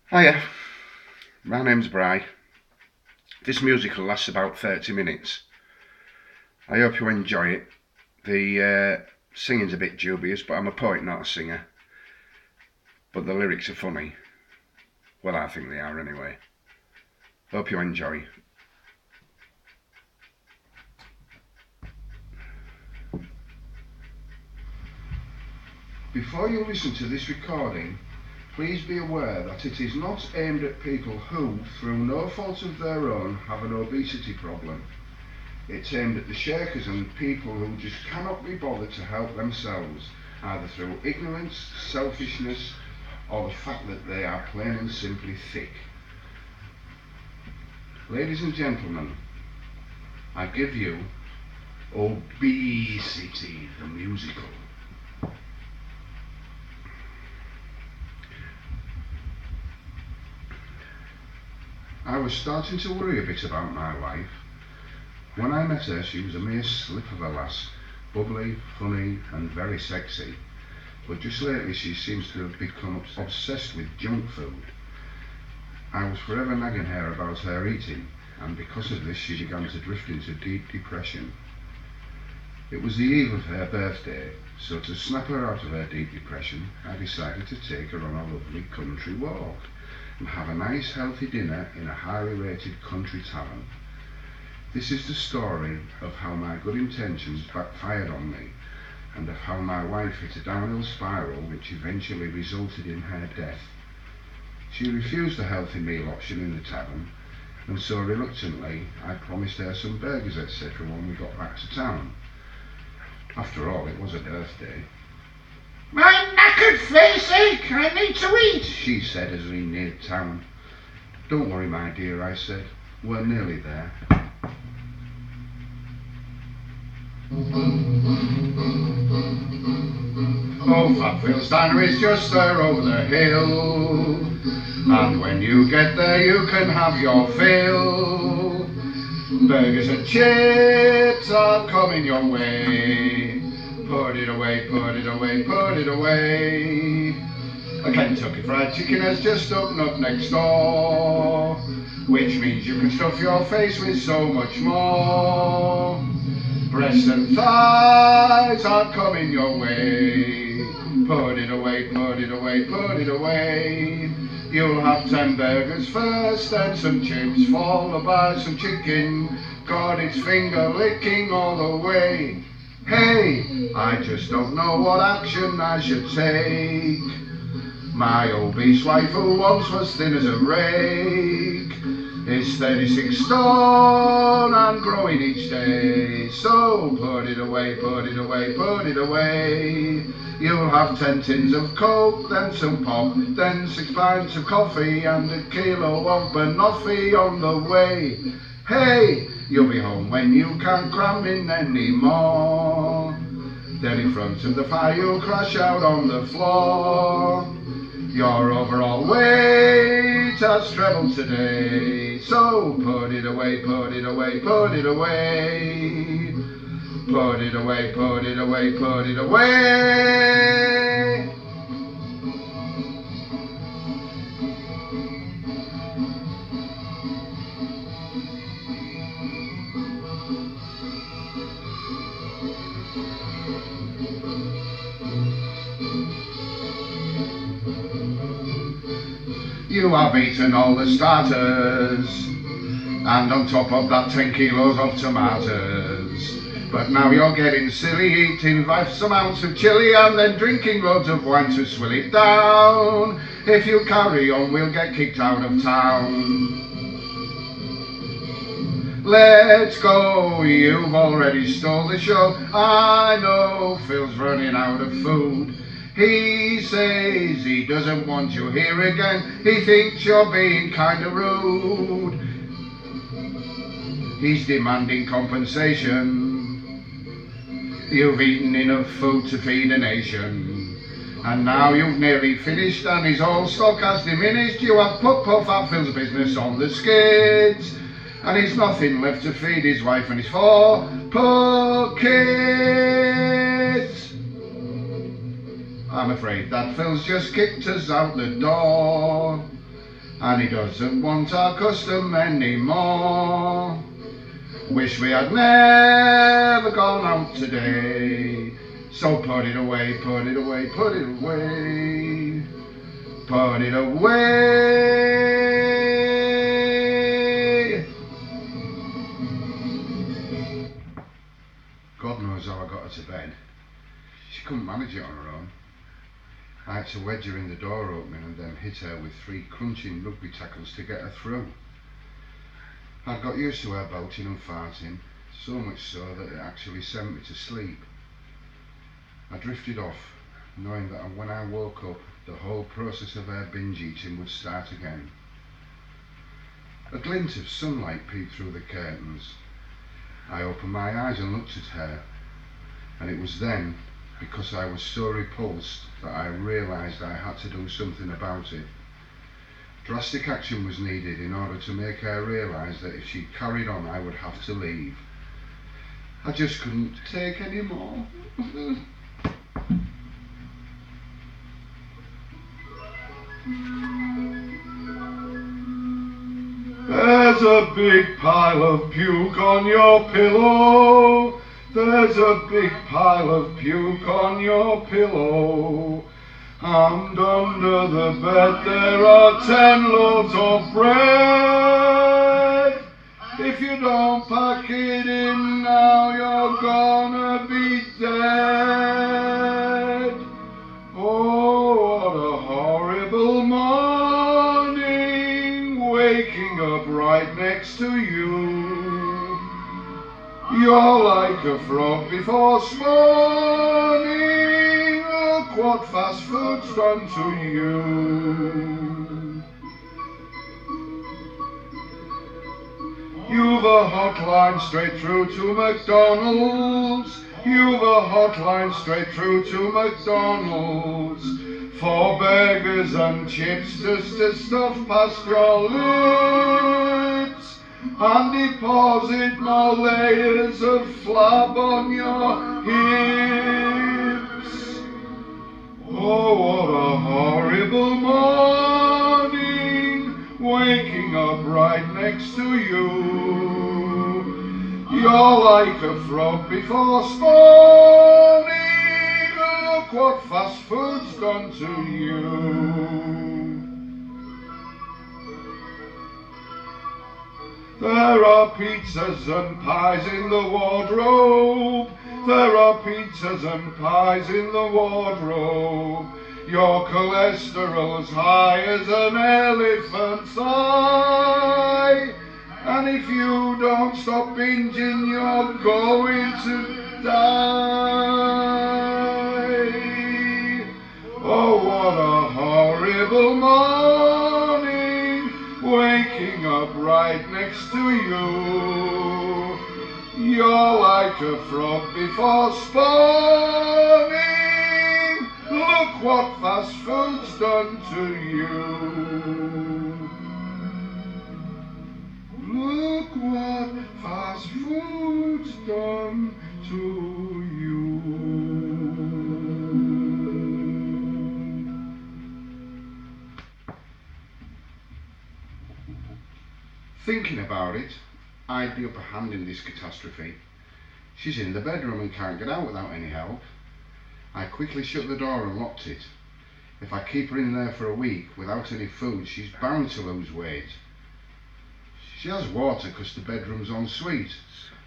Hiya, my name's Bry. This musical lasts about 30 minutes. I hope you enjoy it. The singing's a bit dubious, but I'm a poet, not a singer. But the lyrics are funny. Well, I think they are anyway. Hope you enjoy. Before you listen to this recording, please be aware that it is not aimed at people who, through no fault of their own, have an obesity problem. It's aimed at the shakers and people who just cannot be bothered to help themselves, either through ignorance, selfishness, or the fact that they are plain and simply thick. Ladies and gentlemen, I give you Obesity, the musical. I was starting to worry a bit about my wife. When I met her, she was a mere slip of a lass, bubbly, funny and very sexy. But just lately she seems to have become obsessed with junk food. I was forever nagging her about her eating, and because of this she began to drift into deep depression. It was the eve of her birthday, so to snap her out of her deep depression, I decided to take her on a lovely country walk and have a nice healthy dinner in a highly rated country tavern. This is the story of how my good intentions backfired on me, and of how my wife hit a downhill spiral which eventually resulted in her death. She refused a healthy meal option in the tavern, and so reluctantly I promised her some burgers etc. when we got back to town. After all, it was a birthday. "My knackered face ache, I need to eat," she said as we neared town. "Don't worry, my dear," I said. "We're nearly there." Oh, Fatfield's Diner is just there over the hill, and when you get there you can have your fill. Burgers and chips are coming your way. Put it away, put it away, put it away. A Kentucky Fried Chicken has just opened up next door, which means you can stuff your face with so much more. Breasts and thighs are coming your way. Put it away, put it away, put it away. You'll have 10 burgers first, then some chips, followed by some chicken. God, it's finger licking all the way. Hey, I just don't know what action I should take. My obese wife, who once was thin as a rake, is 36 stone and growing each day. So put it away, put it away, put it away. You'll have 10 tins of coke, then some pop, then 6 pints of coffee and a kilo of banoffee on the way. Hey, you'll be home when you can't cram in anymore. Then in front of the fire you'll crash out on the floor. Your overall weight has trebled today, so put it away, put it away, put it away. Put it away, put it away, put it away. You have eaten all the starters, and on top of that 10 kilos of tomatoes. But now you're getting silly, eating vast amounts of chili and then drinking loads of wine to swill it down. If you carry on, we'll get kicked out of town. Let's go, you've already stole the show. I know Phil's running out of food. He says he doesn't want you here again. He thinks you're being kinda rude. He's demanding compensation. You've eaten enough food to feed a nation, and now you've nearly finished and his whole stock has diminished. You have put poor Fat Phil's business on the skids, and he's nothing left to feed his wife and his 4 poor kids. I'm afraid that Phil's just kicked us out the door. and he doesn't want our custom anymore. Wish we had never gone out today. So put it away, put it away, put it away, put it away. God knows how I got her to bed. She couldn't manage it on her own. I had to wedge her in the door opening and then hit her with 3 crunching rugby tackles to get her through. I'd got used to her belching and farting, so much so that it actually sent me to sleep. I drifted off, knowing that when I woke up, the whole process of her binge eating would start again. A glint of sunlight peeped through the curtains. I opened my eyes and looked at her, and it was then, because I was so repulsed, that I realised I had to do something about it. Drastic action was needed in order to make her realise that if she carried on, I would have to leave. I just couldn't take any more. There's a big pile of puke on your pillow. There's a big pile of puke on your pillow. And under the bed there are 10 loaves of bread. If you don't pack it in now, you're gonna be dead. Oh, what a horrible morning, waking up right next to you. You're like a frog before spawning. Look what fast food's done to you. You've a hotline straight through to McDonald's. You've a hotline straight through to McDonald's. 4 burgers and chips just to stuff past your lips. And deposit more layers of flab on your hips. Oh, what a horrible morning, waking up right next to you. You're like a frog before spawning. Look what fast food's done to you. There are pizzas and pies in the wardrobe. There are pizzas and pies in the wardrobe. Your cholesterol's high as an elephant's eye. And if you don't stop binging, you're going to die. Oh, what a horrible morning, waking up right next to you. You're like a frog before spawning. Look what fast food's done to you. Look what fast food's done to you. Thinking about it, I'd the upper hand in this catastrophe. She's in the bedroom and can't get out without any help. I quickly shut the door and locked it. If I keep her in there for a week without any food, she's bound to lose weight. She has water because the bedroom's en suite,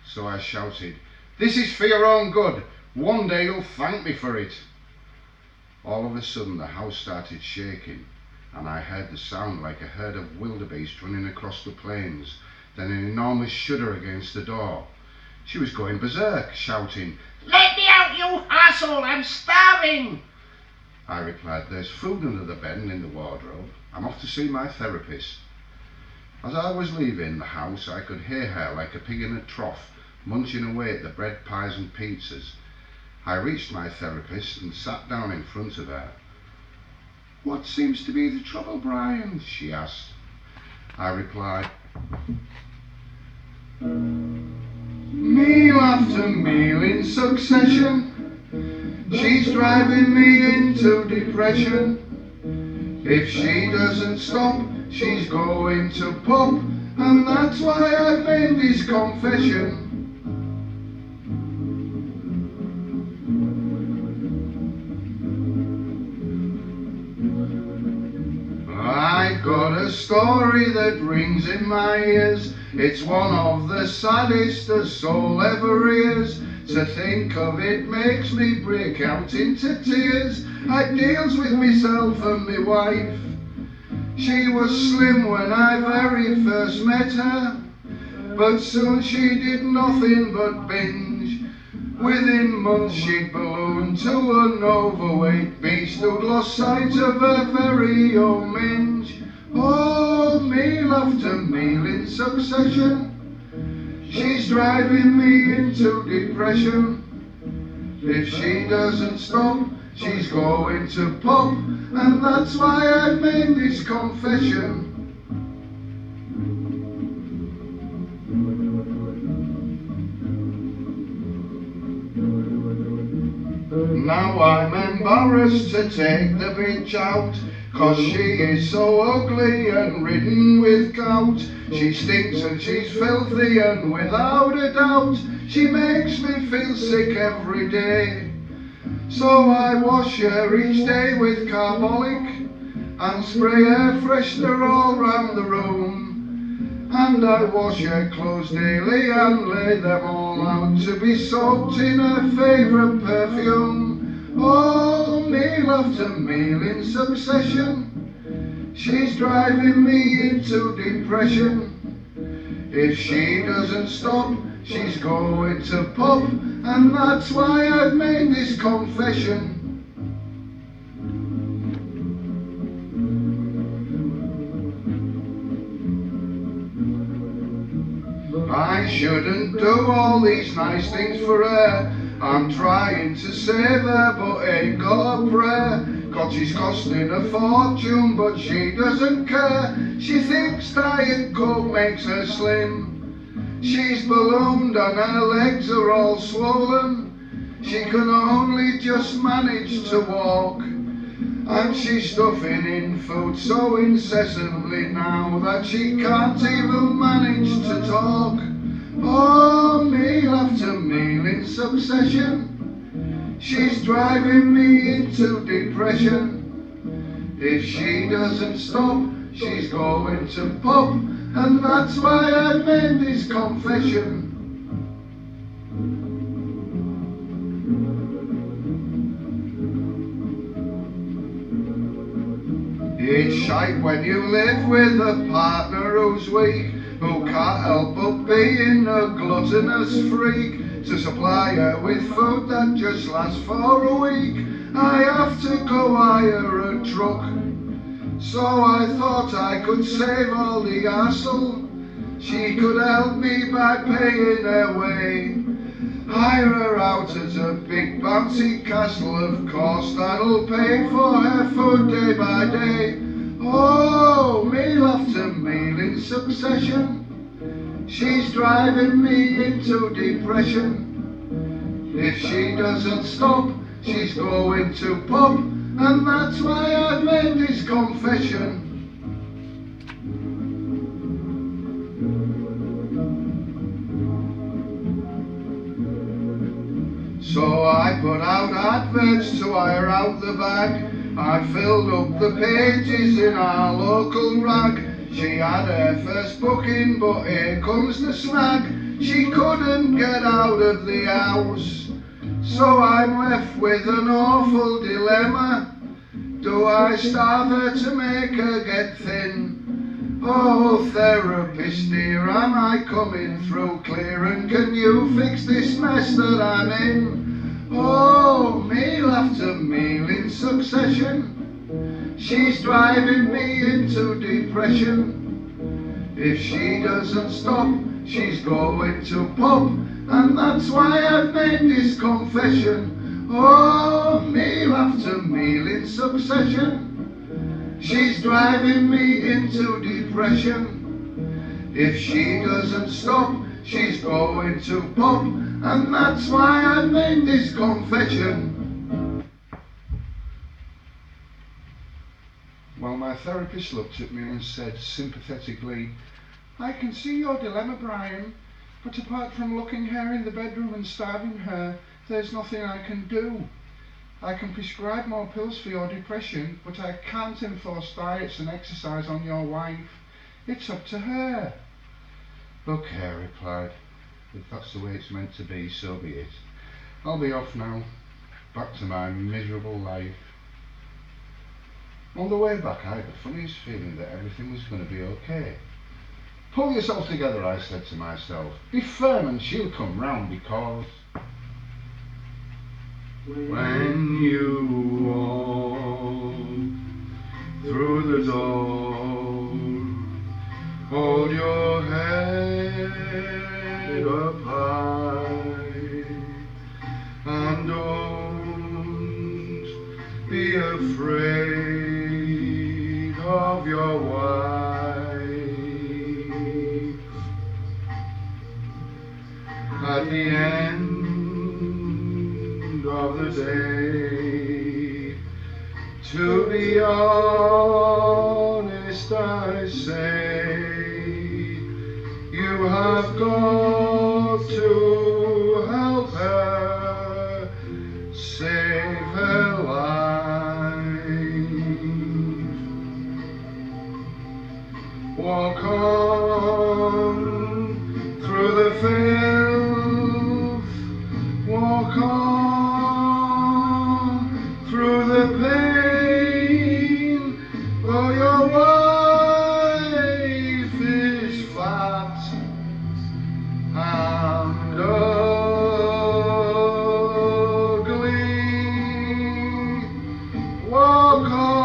so I shouted, "This is for your own good. One day you'll thank me for it." All of a sudden the house started shaking, and I heard the sound like a herd of wildebeest running across the plains, then an enormous shudder against the door. She was going berserk, shouting, "Let me out, you asshole! I'm starving!" I replied, "There's food under the bed and in the wardrobe. I'm off to see my therapist." As I was leaving the house, I could hear her like a pig in a trough, munching away at the bread, pies and pizzas. I reached my therapist and sat down in front of her. "What seems to be the trouble, Brian?" she asked. I replied, "Meal after meal in succession. She's driving me into depression. If she doesn't stop, she's going to pub, and that's why I've made this confession. I've got a story that rings in my ears. It's one of the saddest a soul ever hears. To think of it makes me break out into tears. I deals with myself and my wife. She was slim when I very first met her, but soon she did nothing but binge. Within months she'd ballooned to an overweight beast who'd lost sight of her very own minge. Oh, meal after meal in succession, she's driving me into depression. If she doesn't stop, she's going to pub, and that's why I've made this confession. Now I'm embarrassed to take the bitch out, 'cause she is so ugly and ridden with gout. She stinks and she's filthy, and without a doubt she makes me feel sick every day. So I wash her each day with carbolic and spray air freshener all round the room. And I wash her clothes daily and lay them all out to be soaked in her favourite perfume. Oh, meal after meal in succession, she's driving me into depression. If she doesn't stop, she's going to pub, and that's why I've made this confession. I shouldn't do all these nice things for her. I'm trying to save her, but ain't got a prayer. 'Cause she's costing a fortune, but she doesn't care. She thinks Diet Coke makes her slim. She's ballooned and her legs are all swollen. She can only just manage to walk, and she's stuffing in food so incessantly now that she can't even manage to talk. Oh, meal after meal in succession, she's driving me into depression. If she doesn't stop, she's going to pub, and that's why I've made this confession. It's shite when you live with a partner who's weak, who can't help but being a gluttonous freak. To supply her with food that just lasts for a week, I have to go hire a truck. So I thought I could save all the hassle. She could help me by paying her way. Hire her out at a big bouncy castle, of course that'll pay for her food day by day. Oh, meal after meal in succession, she's driving me into depression. If she doesn't stop, she's going to pub, and that's why I've made this confession. So I put out adverts to hire out the bag. I filled up the pages in our local rag. She had her first booking, but here comes the snag. She couldn't get out of the house. So I'm left with an awful dilemma. Do I starve her to make her get thin? Oh, therapist dear, am I coming through clear, and can you fix this mess that I'm in? Oh, meal after meal in succession, she's driving me into depression. If she doesn't stop, she's going to pub, and that's why I've made this confession. Oh, meal after meal in succession, she's driving me into depression. If she doesn't stop, she's going to pub, and that's why I've made this confession. Well, my therapist looked at me and said sympathetically, "I can see your dilemma, Brian, but apart from locking her in the bedroom and starving her, there's nothing I can do. I can prescribe more pills for your depression, but I can't enforce diets and exercise on your wife. It's up to her." "Okay," I replied. "If that's the way it's meant to be, so be it. I'll be off now, back to my miserable life." On the way back, I had the funniest feeling that everything was going to be okay. "Pull yourself together," I said to myself. "Be firm and she'll come round, because when you walk through the door, hold your head up high and don't be afraid of your wife. At the end of the day, to be honest, I say, you have got to help her, save her life. Walk on through the filth, walk on through the pain, for your wife is fat and ugly. Walk on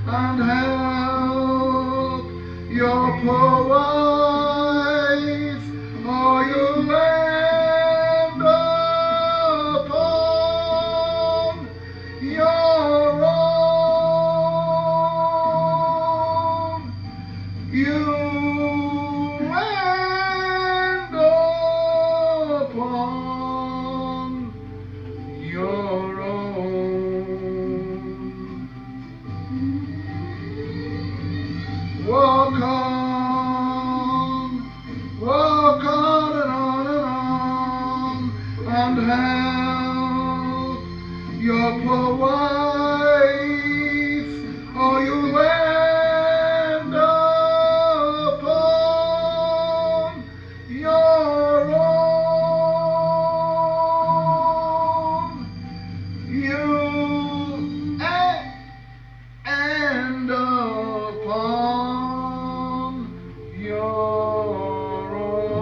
and help your poor wife, or you'll end up on your own. You end up on your own. Walk on and help your poor wife, or you'll end up on your own. You end up on your own.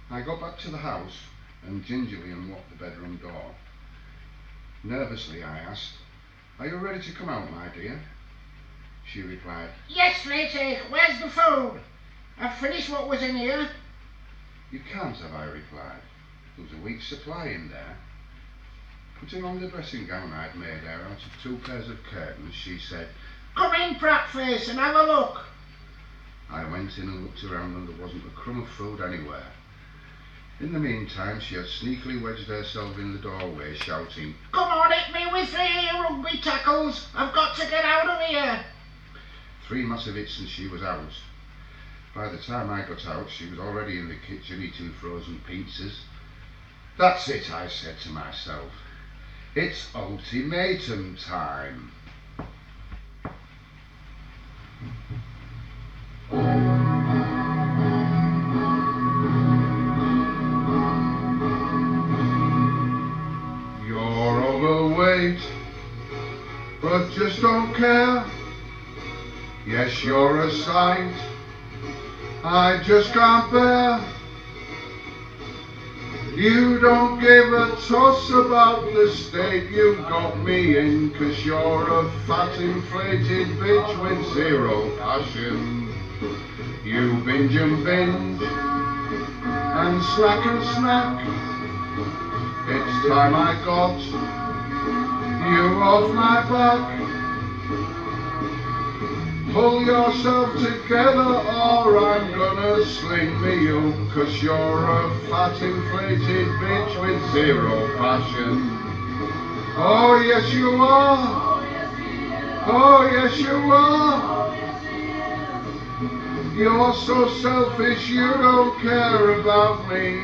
I got back to the house and gingerly unlocked the bedroom door. Nervously, I asked, "Are you ready to come out, my dear?" She replied, "Yes, matey, where's the food? I've finished what was in here." "You can't have," I replied. "There was a week's supply in there." Putting on the dressing gown I'd made her out of 2 pairs of curtains, she said, "Come in, Prattface, and have a look." I went in and looked around, and there wasn't a crumb of food anywhere. In the meantime, she had sneakily wedged herself in the doorway, shouting, "Come on, hit me with 3 rugby tackles. I've got to get out of here." 3 massive hits and she was out. By the time I got out, she was already in the kitchen eating frozen pizzas. "That's it," I said to myself. "It's ultimatum time." You're overweight, but just don't care. Yes, you're a sight I just can't bear. You don't give a toss about the state you've got me in, 'cause you're a fat inflated bitch with 0 passion. You binge and binge and snack. It's time I got you off my back. Pull yourself together or I'm gonna sling me you, 'cause you're a fat inflated bitch with zero passion. Oh yes you are. Oh yes you are. You're so selfish you don't care about me.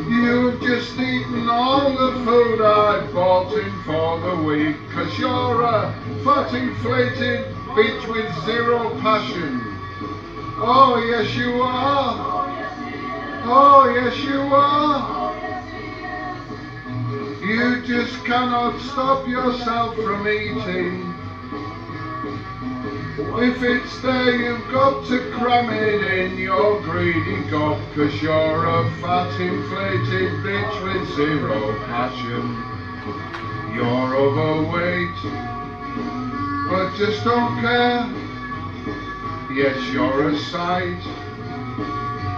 You've just eaten all the food I bought in for the week, 'cause you're a fat inflated bitch with zero passion. Oh yes you are. Oh yes you are. You just cannot stop yourself from eating. If it's there you've got to cram it in your greedy gob, 'cause you're a fat inflated bitch with zero passion. You're overweight, but just don't care. Yes, you're a sight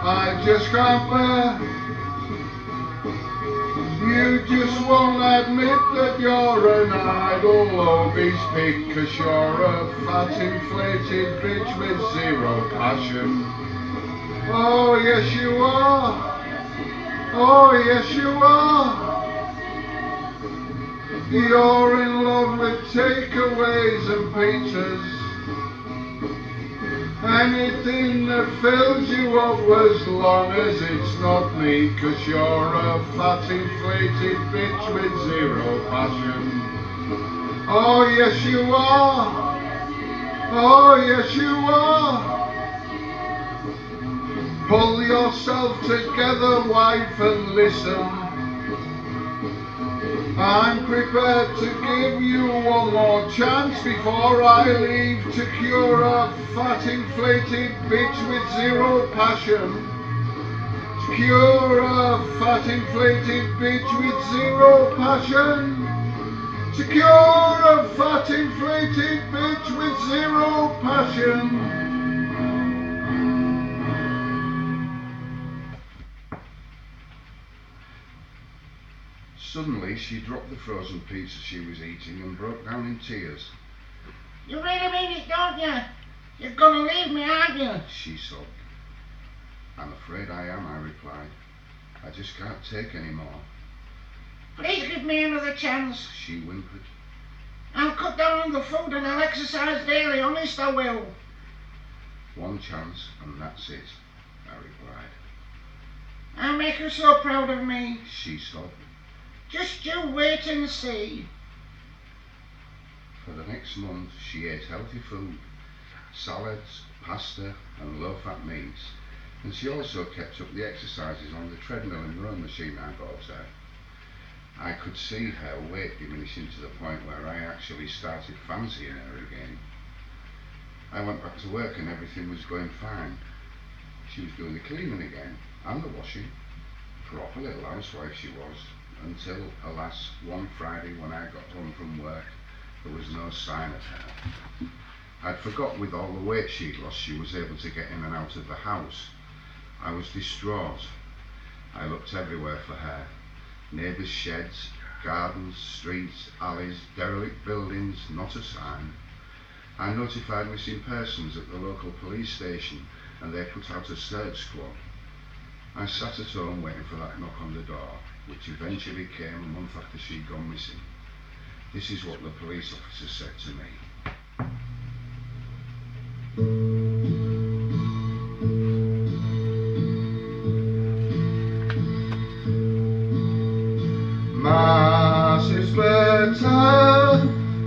I just can't bear. You just won't admit that you're an idle obese pig, 'cause you're a fat inflated bitch with zero passion. Oh yes you are. Oh yes you are. You're in love with takeaways and pizzas. Anything that fills you up as long as it's not me, 'cause you're a fat inflated bitch with zero passion. Oh yes you are. Oh yes you are. Pull yourself together, wife, and listen. I'm prepared to give you one more chance before I leave to cure a fat inflated bitch with zero passion. To cure a fat inflated bitch with zero passion. To cure a fat inflated bitch with zero passion. Suddenly she dropped the frozen pizza she was eating and broke down in tears. You really mean it, don't you? You're gonna leave me, aren't you? She sobbed. I'm afraid I am, I replied. I just can't take any more. Please give me another chance. She whimpered. I'll cut down on the food and I'll exercise daily, honest I will. One chance and that's it, I replied. I'll make you so proud of me. She sobbed. Just you wait and see. For the next month she ate healthy food, salads, pasta and low-fat meats, and she also kept up the exercises on the treadmill and rowing machine I bought her. I could see her weight diminishing to the point where I actually started fancying her again. I went back to work and everything was going fine. She was doing the cleaning again and the washing. Proper little housewife she was, until, alas, one Friday when I got home from work, there was no sign of her. I'd forgot with all the weight she'd lost she was able to get in and out of the house. I was distraught. I looked everywhere for her. Neighbours' sheds, gardens, streets, alleys, derelict buildings, not a sign. I notified missing persons at the local police station and they put out a search squad. I sat at home waiting for that knock on the door, which eventually came a month after she'd gone missing. This is what the police officer said to me. Massive splitter,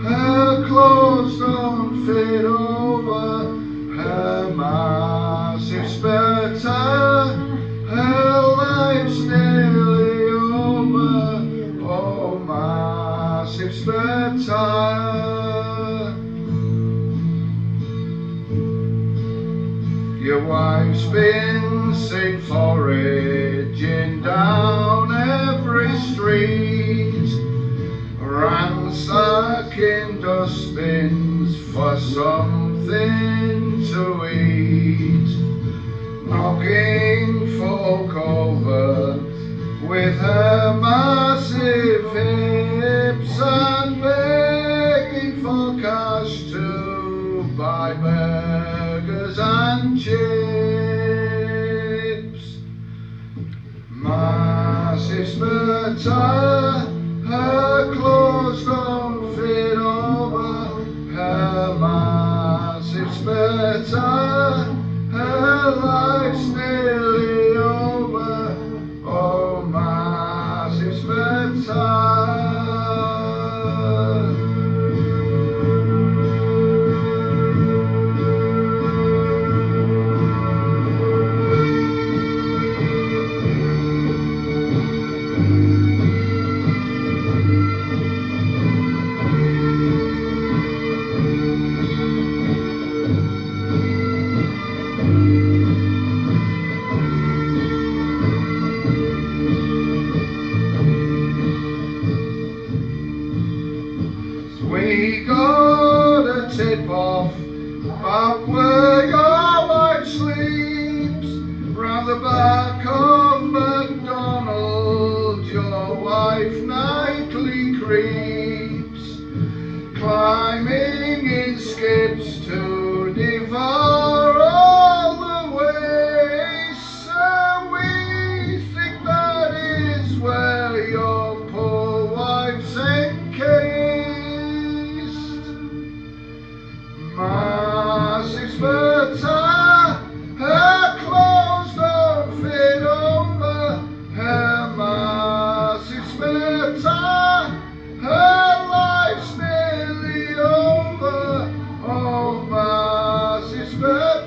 her clothes don't fit over. Her massive splitter, her life's nearly over. Oh, massive splitter. Your wife's been seen foraging down every street, ransacking dustbins for something to eat, knocking folk over with her massive hips and begging for cash too. buy burgers and chips. My sister, her clothes don't fit over her. My sister, her life's nearly over. Oh, my sister. We got a tip off about where your wife sleeps, round the back of McDonald's. Your wife nightly creeps, climbing in skips to devour all the waste. So we think that is where your poor wife's encased. My sister, her clothes don't fit over her. My sister, her life's nearly over. Oh, my sister.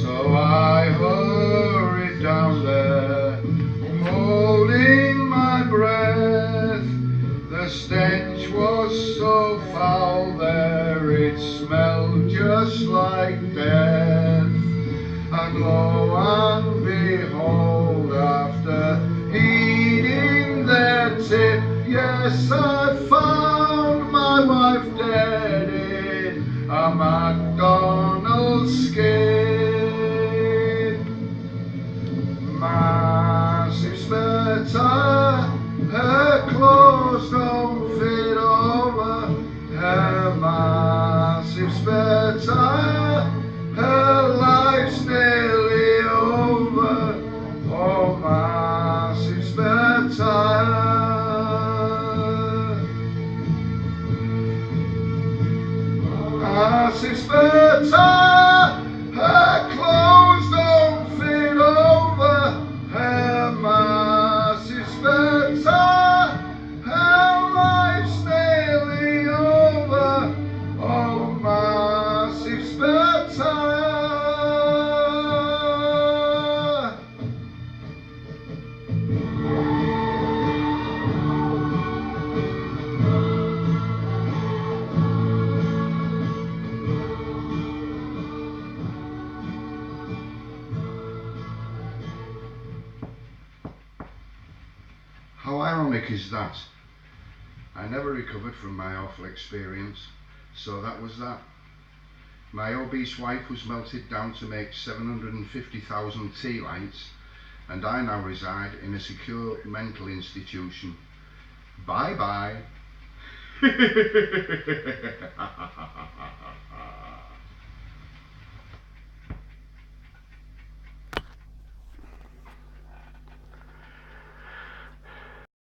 So I hurried down there, holding my breath. The stench was so foul there, it smelled just like death. And lo and behold, after eating their tip, yes, I found my wife dead in a McDonald's skip. My sister, her clothes don't fit over her. My sister, her life's nearly over. Oh, my sister. My sister, her clothes don't fit over her. My sister, her life's nearly over. Oh, my sister. How ironic is that? I never recovered from my awful experience, so that was that. My obese wife was melted down to make 750,000 tea lights, and I now reside in a secure mental institution. Bye bye.